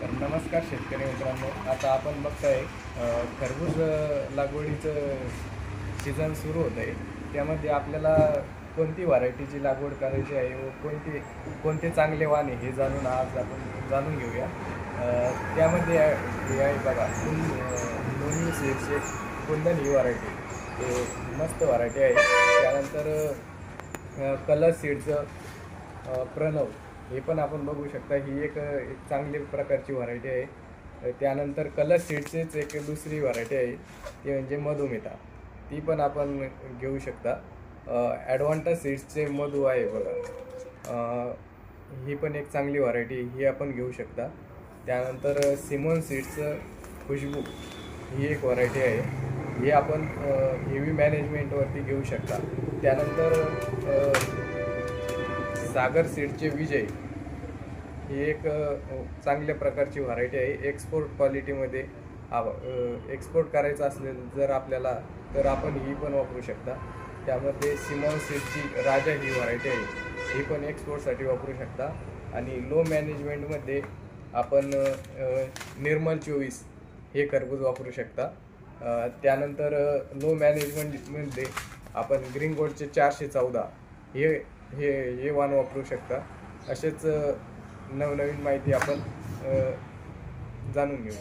तर नमस्कार शेतकरी मित्रांनो. आता आपण बघताय खरबूज लागवडीचं सीझन सुरू होत आहे. त्यामध्ये आपल्याला कोणती व्हरायटीची लागवड करायची आहे व कोणते चांगले वाण आहे हे आज आपण जाणून घेऊया. त्यामध्ये हे आहे बघा दोन्ही सीड्सचे कुंदन ही व्हरायटी हे मस्त व्हरायटी आहे. त्यानंतर कलर सीडचं प्रणव हे पण आपण बघू शकता. ही एक चांगली प्रकारची व्हरायटी आहे. त्यानंतर कलर सीडचेच एक दुसरी व्हरायटी आहे ती म्हणजे मधुमिता. ती पण आपण घेऊ शकता. ॲडव्हान्टेज सीड्सचे मधू आहे बघा. ही पण एक चांगली व्हरायटी ही आपण घेऊ शकता. त्यानंतर सिमोन सीड्सचं खुशबू ही एक व्हरायटी आहे. ही आपण हेवी मॅनेजमेंटवरती घेऊ शकता. त्यानंतर सागर सीडचे विजय ही एक चांगल्या प्रकारची व्हरायटी आहे. एक्सपोर्ट क्वालिटीमध्ये एक्सपोर्ट करायचं असेल जर आपल्याला तर आपण ही पण वापरू शकता. त्यामध्ये सिमॉन सीडची राजा ही व्हरायटी आहे. ही पण एक्सपोर्टसाठी वापरू शकता. आणि लो मॅनेजमेंटमध्ये आपण निर्मल 24 हे खरबूज वापरू शकता. त्यानंतर लो मॅनेजमेंटमध्ये आपण ग्रीन गोल्डचे 414 हे हे हे वाण वापरू शकता. असेच नवनवीन माहिती आपण जाणून घेऊ.